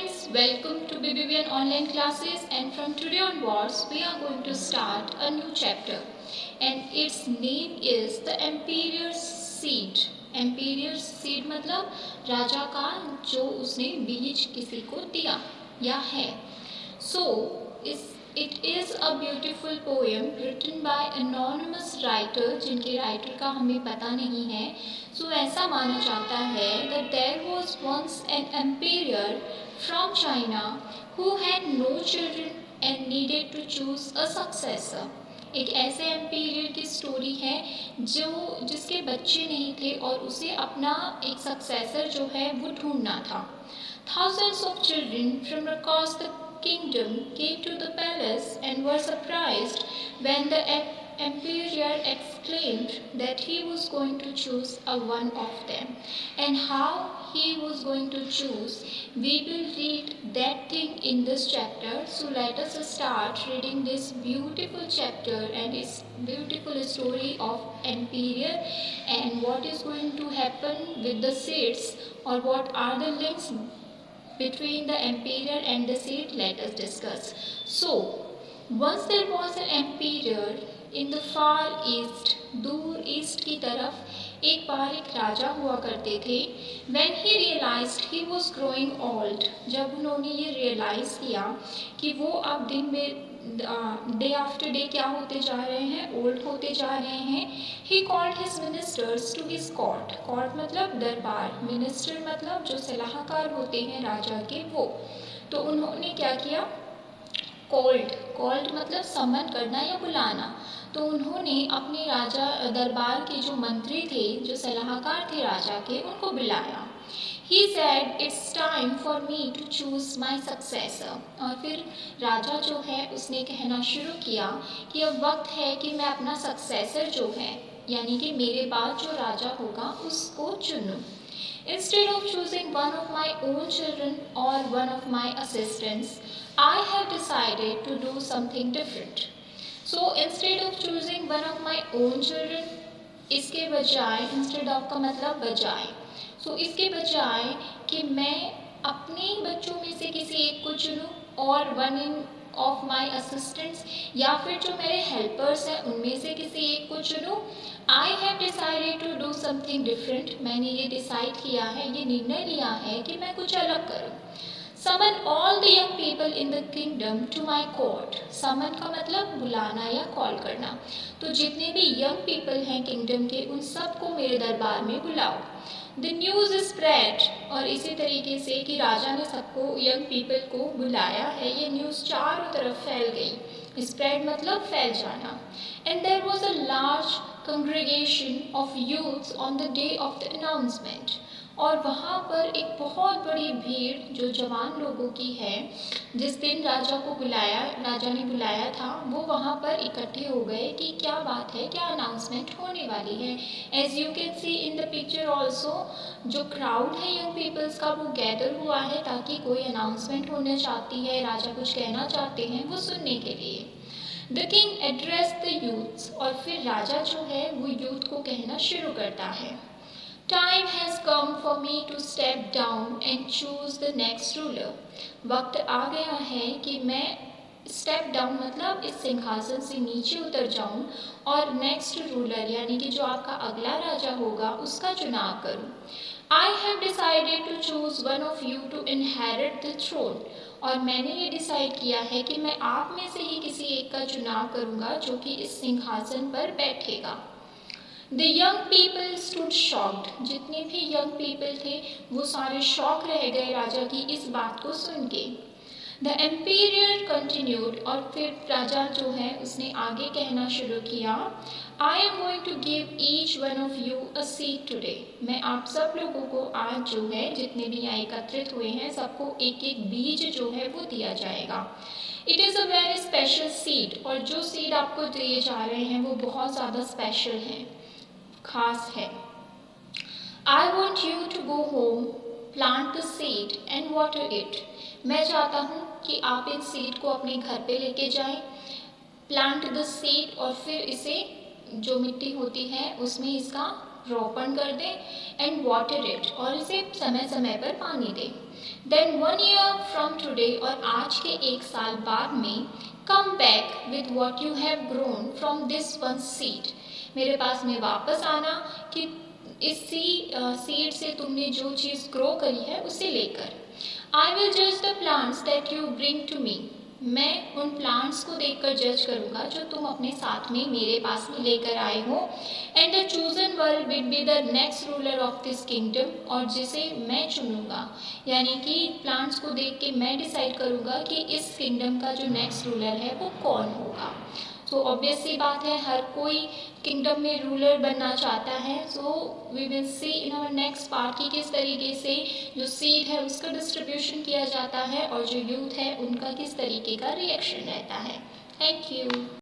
friends, welcome to BBBN online classes, and from today onwards we are going to start a new chapter and its name is the Emperor's Seed. Emperor's Seed मतलब राजा का जो उसने बीज किसी को दिया या है. So it is a beautiful poem written by anonymous writer जिनके राइटर का हमें पता नहीं है. So ऐसा माना जाता है that there was once an emperor from China who had no children and needed to choose a successor. एक ऐसे एम्पीरियर की स्टोरी है जिसके बच्चे नहीं थे और उसे अपना एक सक्सेसर जो है वो ढूंढना था. Thousands of children from across the kingdom came to the palace and were surprised when the emperor exclaimed that he was going to choose one of them. And how he was going to choose, we will read that thing in this chapter. So let us start reading this beautiful chapter and its beautiful story of emperor and what is going to happen with the seeds or what are the links between the emperor and the seed. Let us discuss. So once there was an emperor in the far east, दूर east की तरफ एक बार एक राजा हुआ करते थे. When he realized he was growing old, जब उन्होंने ये रियलाइज़ किया कि वो अब दिन में डे आफ्टर डे क्या होते जा रहे हैं, ओल्ड होते जा रहे हैं. He called his ministers to his court. court मतलब दरबार, मिनिस्टर मतलब जो सलाहकार होते हैं राजा के वो. तो उन्होंने क्या किया, कॉल्ड मतलब समन करना या बुलाना. तो उन्होंने अपने राजा दरबार के जो मंत्री थे, जो सलाहकार थे राजा के, उनको बुलाया. He said, "It's time for me to choose my successor." और फिर राजा जो है उसने कहना शुरू किया कि अब वक्त है कि मैं अपना सक्सेसर जो है यानी कि मेरे बाद जो राजा होगा उसको चुनूं. Instead of choosing one of my own children or one of my assistants, I have decided to do something different. So instead of choosing one of my own children, इसके बजाय, instead of का मतलब बजाय, so इसके बजाय कि मैं अपने बच्चों में से किसी एक को चुनूं और one of my assistants या फिर जो मेरे helpers हैं उनमें से किसी एक को चुनूं. I have decided to do something different. मैंने ये decide किया है, ये निर्णय लिया है कि मैं कुछ अलग करूं. Summon all the young people in the kingdom to my court. Summon का मतलब बुलाना या कॉल करना. तो जितने भी young people हैं kingdom के उन सबको मेरे दरबार में बुलाओ. The news is spread. और इसी तरीके से कि राजा ने सबको young people को बुलाया है, ये न्यूज़ चारों तरफ फैल गई. Spread मतलब फैल जाना. And there was a large congregation of youths on the day of the announcement. और वहाँ पर एक बहुत बड़ी भीड़ जो जवान लोगों की है, जिस दिन राजा ने बुलाया था, वो वहाँ पर इकट्ठे हो गए कि क्या बात है, क्या अनाउंसमेंट होने वाली है. As you can see in the picture also, जो क्राउड है यंग पीपल्स का वो गैदर हुआ है ताकि कोई अनाउंसमेंट होना चाहती है, राजा कुछ कहना चाहते हैं, वो सुनने के लिए. The king address the youths. और फिर राजा जो है वो यूथ को कहना शुरू करता है. Time has come for me to step down and choose the next ruler. वक्त आ गया है कि मैं स्टेप डाउन मतलब इस सिंहासन से नीचे उतर जाऊं और नेक्स्ट रूलर यानी कि जो आपका अगला राजा होगा उसका चुनाव करूं. I have decided to choose one of you to inherit the throne. और मैंने ये डिसाइड किया है कि मैं आप में से ही किसी एक का चुनाव करूंगा जो कि इस सिंहासन पर बैठेगा. The young people stood shocked. जितने भी young people थे वो सारे शॉक रह गए राजा की इस बात को सुन के. The emperor continued. और फिर राजा जो है उसने आगे कहना शुरू किया. I am going to give each one of you a seat today. मैं आप सब लोगों को आज जो है जितने भी यहाँ एकत्रित हुए हैं सबको एक एक बीज जो है वो दिया जाएगा. It is a very special seed. और जो सीड आपको दिए जा रहे हैं वो बहुत ज़्यादा स्पेशल हैं, खास है. I want you to go home, plant the seed and water it. मैं चाहता हूँ कि आप इन सीड को अपने घर पे लेके जाएं, plant the seed और फिर इसे जो मिट्टी होती है उसमें इसका रोपण कर दें, and water it और इसे समय समय पर पानी दें. देन 1 year फ्रॉम टुडे, और आज के 1 साल बाद में, come back with what you have grown from this one seed, मेरे पास में वापस आना कि इसी सीड से तुमने जो चीज़ ग्रो करी है उसे लेकर। आई विल जज the plants that you bring to me, मैं उन प्लांट्स को देखकर जज करूँगा जो तुम अपने साथ में मेरे पास में लेकर आए हो। And the chosen world will be the next ruler of this kingdom, और जिसे मैं चुनूँगा, यानी कि प्लांट्स को देख के मैं डिसाइड करूँगा कि इस किंगडम का जो नेक्स्ट रूलर है वो कौन होगा। सो ऑब्वियस सी बात है, हर कोई किंगडम में रूलर बनना चाहता है। So we will see in our next part कि किस तरीके से जो सीड है उसका डिस्ट्रीब्यूशन किया जाता है और जो यूथ है उनका किस तरीके का रिएक्शन रहता है। Thank you.